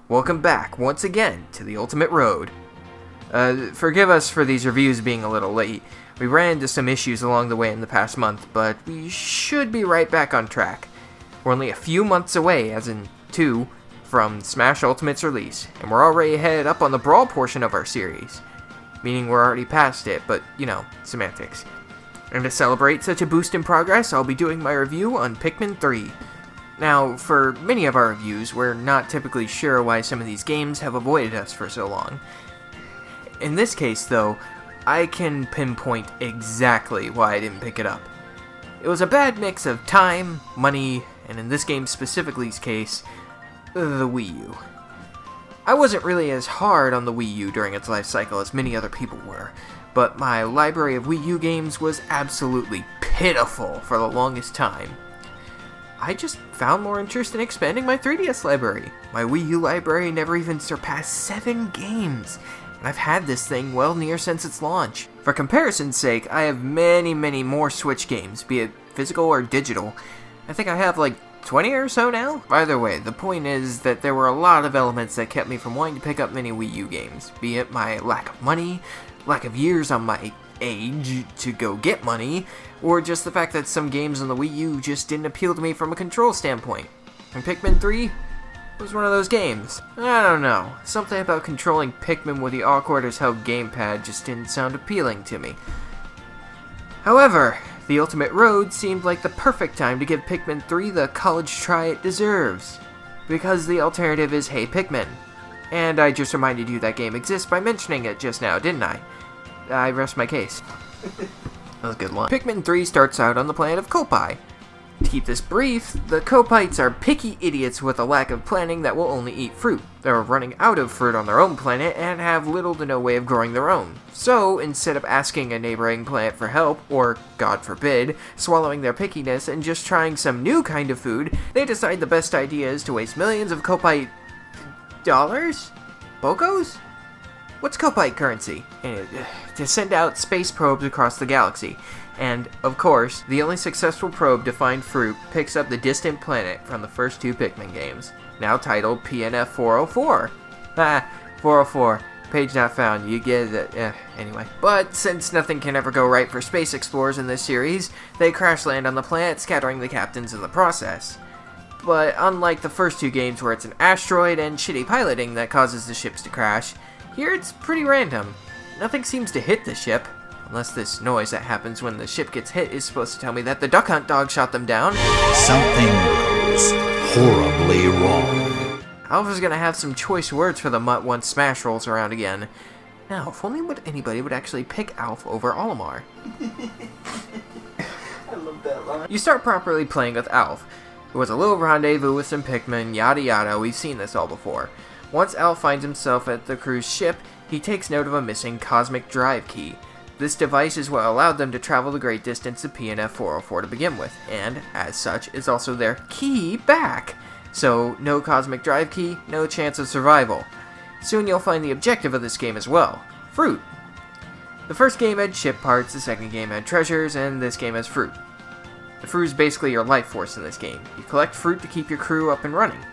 Welcome back once again to the Ultimate Road. Forgive us for these reviews being a little late. We ran into some issues along the way in the past month, but we should be right back on track. We're only a few months away, as in 2, from Smash Ultimate's release, and we're already headed up on the Brawl portion of our series. Meaning we're already past it, but, semantics. And to celebrate such a boost in progress, I'll be doing my review on Pikmin 3. Now, for many of our reviews, we're not typically sure why some of these games have avoided us for so long. In this case, though, I can pinpoint exactly why I didn't pick it up. It was a bad mix of time, money, and in this game specifically's case, the Wii U. I wasn't really as hard on the Wii U during its life cycle as many other people were, but my library of Wii U games was absolutely pitiful for the longest time. I just found more interest in expanding my 3DS library. My Wii U library never even surpassed 7 games, and I've had this thing well near since its launch. For comparison's sake, I have many more Switch games, be it physical or digital. I think I have like 20 or so now? Either way, the point is that there were a lot of elements that kept me from wanting to pick up many Wii U games, be it my lack of money, lack of years on my age to go get money, or just the fact that some games on the Wii U just didn't appeal to me from a control standpoint. And Pikmin 3 was one of those games. I don't know, something about controlling Pikmin with the awkward as hell gamepad just didn't sound appealing to me. However, the Ultimate Road seemed like the perfect time to give Pikmin 3 the college try it deserves, because the alternative is Hey Pikmin. And I just reminded you that game exists by mentioning it just now, didn't I? I rest my case. That was a good line. Pikmin 3 starts out on the planet of Kopai. To keep this brief, the Kopaites are picky idiots with a lack of planning that will only eat fruit. They're running out of fruit on their own planet and have little to no way of growing their own. So, instead of asking a neighboring planet for help, or, God forbid, swallowing their pickiness and just trying some new kind of food, they decide the best idea is to waste millions of Kopite... dollars? Bogos? What's Kopite currency? To send out space probes across the galaxy. And, of course, the only successful probe to find fruit picks up the distant planet from the first 2 Pikmin games, now titled PNF 404. 404. Page not found. You get it. Anyway. But, since nothing can ever go right for space explorers in this series, they crash land on the planet, scattering the captains in the process. But, unlike the first 2 games where it's an asteroid and shitty piloting that causes the ships to crash, here it's pretty random. Nothing seems to hit the ship. Unless this noise that happens when the ship gets hit is supposed to tell me that the Duck Hunt dog shot them down. Something goes horribly wrong. Alpha's gonna have some choice words for the mutt once Smash rolls around again. Now, if only anybody would actually pick Alf over Olimar. I love that line. You start properly playing with Alf. It was a little rendezvous with some Pikmin, yada yada, we've seen this all before. Once Alf finds himself at the crew's ship, he takes note of a missing cosmic drive key. This device is what allowed them to travel the great distance to PNF 404 to begin with, and, as such, is also their key back. So, no cosmic drive key, no chance of survival. Soon you'll find the objective of this game as well, fruit. The first game had ship parts, the second game had treasures, and this game has fruit. The fruit is basically your life force in this game. You collect fruit to keep your crew up and running.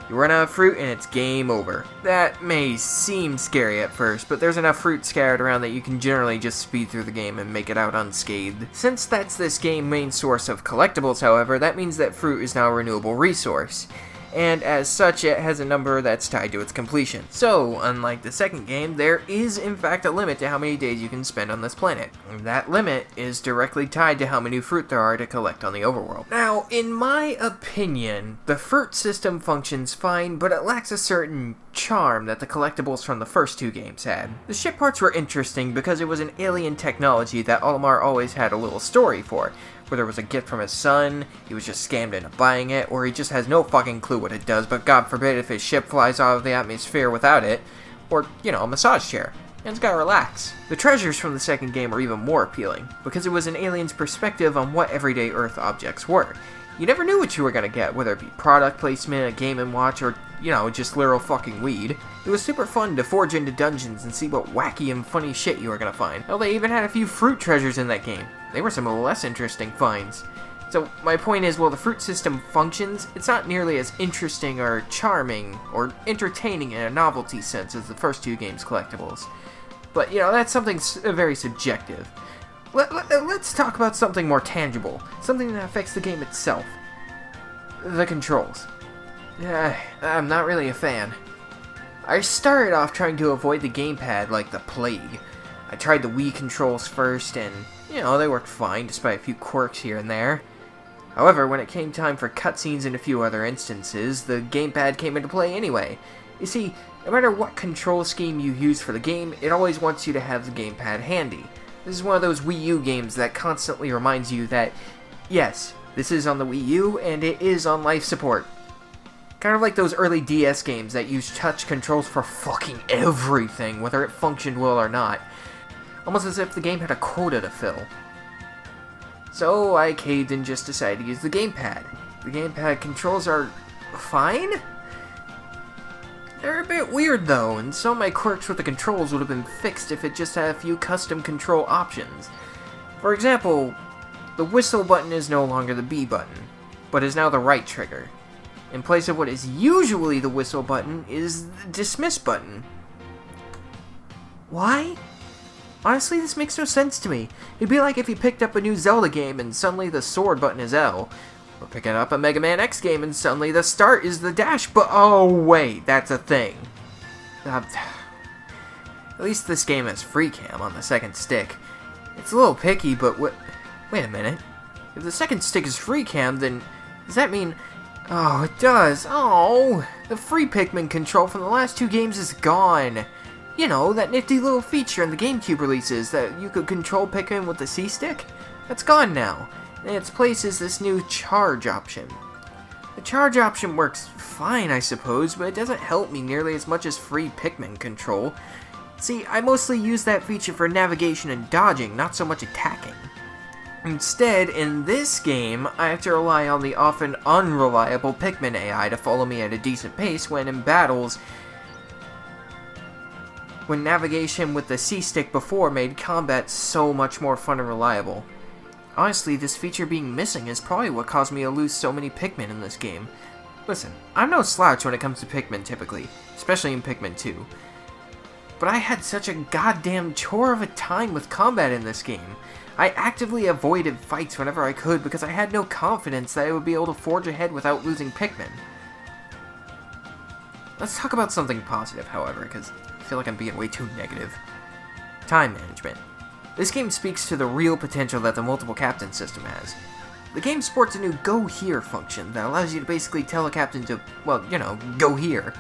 You run out of fruit and it's game over. That may seem scary at first, but there's enough fruit scattered around that you can generally just speed through the game and make it out unscathed. Since that's this game's main source of collectibles, however, that means that fruit is now a renewable resource. And as such, it has a number that's tied to its completion. So, unlike the second game, there is in fact a limit to how many days you can spend on this planet. And that limit is directly tied to how many fruit there are to collect on the overworld. Now, in my opinion, the fruit system functions fine, but it lacks a certain charm that the collectibles from the first 2 games had. The ship parts were interesting because it was an alien technology that Olimar always had a little story for. Whether it was a gift from his son, he was just scammed into buying it, or he just has no fucking clue what it does, but God forbid if his ship flies out of the atmosphere without it, or, a massage chair. And it's gotta relax. The treasures from the second game were even more appealing, because it was an alien's perspective on what everyday Earth objects were. You never knew what you were gonna get, whether it be product placement, a Game & Watch, or, just literal fucking weed. It was super fun to forge into dungeons and see what wacky and funny shit you were gonna find. Hell, they even had a few fruit treasures in that game. They were some of the less interesting finds. So my point is, while the fruit system functions, it's not nearly as interesting or charming or entertaining in a novelty sense as the first two games' collectibles. But, that's something very subjective. Let's talk about something more tangible, something that affects the game itself. The controls. I'm not really a fan. I started off trying to avoid the gamepad like the plague. I tried the Wii controls first, and, they worked fine despite a few quirks here and there. However, when it came time for cutscenes and a few other instances, the gamepad came into play anyway. You see, no matter what control scheme you use for the game, it always wants you to have the gamepad handy. This is one of those Wii U games that constantly reminds you that, yes, this is on the Wii U, and it is on life support. Kind of like those early DS games that use touch controls for fucking everything, whether it functioned well or not. Almost as if the game had a quota to fill. So I caved and just decided to use the gamepad. The gamepad controls are fine? They're a bit weird though, and some of my quirks with the controls would have been fixed if it just had a few custom control options. For example, the whistle button is no longer the B button, but is now the right trigger. In place of what is usually the whistle button is the dismiss button. Why? Honestly, this makes no sense to me. It'd be like if you picked up a new Zelda game and suddenly the sword button is L, or picking up a Mega Man X game and suddenly the start is the dash but oh wait, that's a thing. At least this game has free cam on the second stick. It's a little picky, but wait a minute. If the second stick is free cam, then does that mean... Oh, it does. Oh, the free Pikmin control from the last two games is gone. That nifty little feature in the GameCube releases that you could control Pikmin with the C-stick? That's gone now. In its place is this new charge option. The charge option works fine, I suppose, but it doesn't help me nearly as much as free Pikmin control. See, I mostly use that feature for navigation and dodging, not so much attacking. Instead, in this game, I have to rely on the often unreliable Pikmin AI to follow me at a decent pace when in battles, when navigation with the C-stick before made combat so much more fun and reliable. Honestly, this feature being missing is probably what caused me to lose so many Pikmin in this game. Listen, I'm no slouch when it comes to Pikmin typically, especially in Pikmin 2. But I had such a goddamn chore of a time with combat in this game. I actively avoided fights whenever I could because I had no confidence that I would be able to forge ahead without losing Pikmin. Let's talk about something positive, however, because I feel like I'm being way too negative. Time management. This game speaks to the real potential that the multiple captain system has. The game sports a new Go Here function that allows you to basically tell a captain to, go here.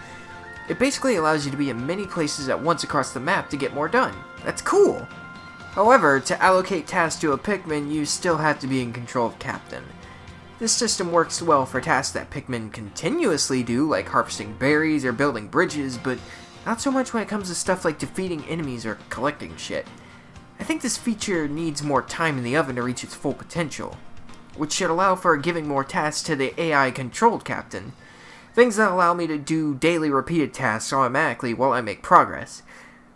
It basically allows you to be in many places at once across the map to get more done. That's cool! However, to allocate tasks to a Pikmin, you still have to be in control of Captain. This system works well for tasks that Pikmin continuously do, like harvesting berries or building bridges, but not so much when it comes to stuff like defeating enemies or collecting shit. I think this feature needs more time in the oven to reach its full potential, which should allow for giving more tasks to the AI-controlled Captain. Things that allow me to do daily repeated tasks automatically while I make progress.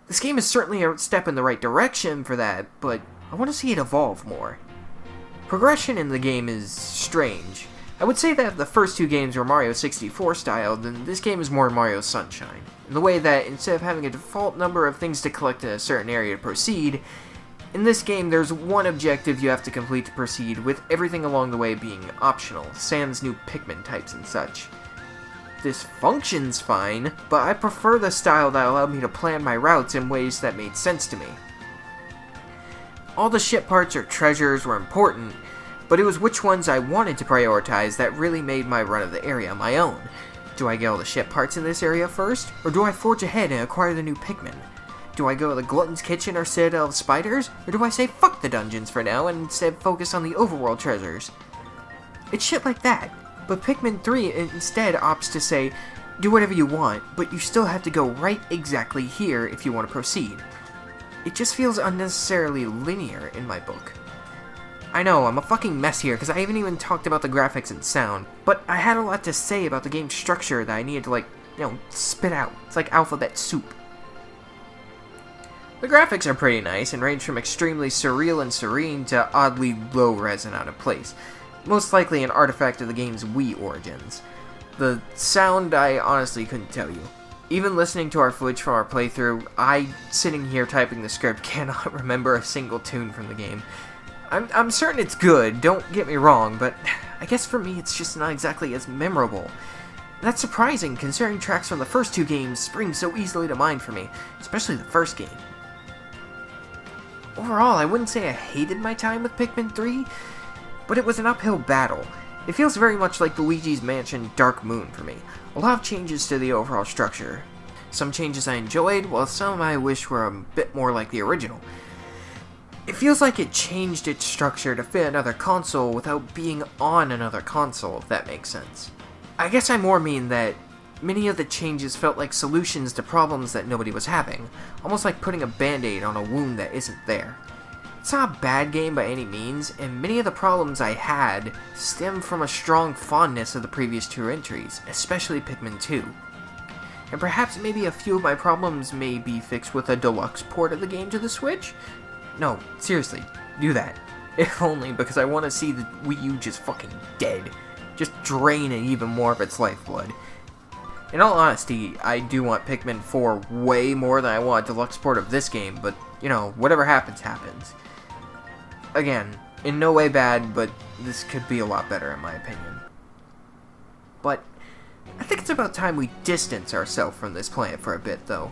This game is certainly a step in the right direction for that, but I want to see it evolve more. Progression in the game is strange. I would say that if the first two games were Mario 64 style, then this game is more Mario Sunshine, in the way that instead of having a default number of things to collect in a certain area to proceed, in this game there's one objective you have to complete to proceed, with everything along the way being optional, sans new Pikmin types and such. This functions fine, but I prefer the style that allowed me to plan my routes in ways that made sense to me. All the ship parts or treasures were important, but it was which ones I wanted to prioritize that really made my run of the area my own. Do I get all the ship parts in this area first, or do I forge ahead and acquire the new Pikmin? Do I go to the Glutton's Kitchen or Citadel of Spiders, or do I say fuck the dungeons for now and instead focus on the overworld treasures? It's shit like that, but Pikmin 3 instead opts to say, do whatever you want, but you still have to go right exactly here if you want to proceed. It just feels unnecessarily linear in my book. I know, I'm a fucking mess here, because I haven't even talked about the graphics and sound, but I had a lot to say about the game's structure that I needed to, spit out. It's like alphabet soup. The graphics are pretty nice, and range from extremely surreal and serene to oddly low-res and out of place. most likely an artifact of the game's Wii origins. The sound, I honestly couldn't tell you. Even listening to our footage from our playthrough, I, sitting here typing the script, cannot remember a single tune from the game. I'm certain it's good, don't get me wrong, but I guess for me it's just not exactly as memorable. That's surprising, considering tracks from the first two games spring so easily to mind for me, especially the first game. Overall, I wouldn't say I hated my time with Pikmin 3, but it was an uphill battle. It feels very much like Luigi's Mansion Dark Moon for me. A lot of changes to the overall structure. Some changes I enjoyed, while some I wish were a bit more like the original. It feels like it changed its structure to fit another console without being on another console, if that makes sense. I guess I more mean that many of the changes felt like solutions to problems that nobody was having, almost like putting a band-aid on a wound that isn't there. It's not a bad game by any means, and many of the problems I had stem from a strong fondness of the previous two entries, especially Pikmin 2. And perhaps maybe a few of my problems may be fixed with a deluxe port of the game to the Switch? No, seriously, do that. If only because I want to see the Wii U just fucking dead. Just drain it even more of its lifeblood. In all honesty, I do want Pikmin 4 way more than I want a deluxe port of this game, but, you know, whatever happens, happens. Again, in no way bad, but this could be a lot better in my opinion. But I think it's about time we distance ourselves from this planet for a bit, though.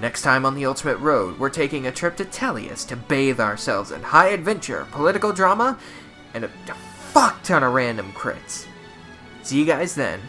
Next time on the Ultimate Road, we're taking a trip to Tellius to bathe ourselves in high adventure, political drama, and a fuck ton of random crits. See you guys then.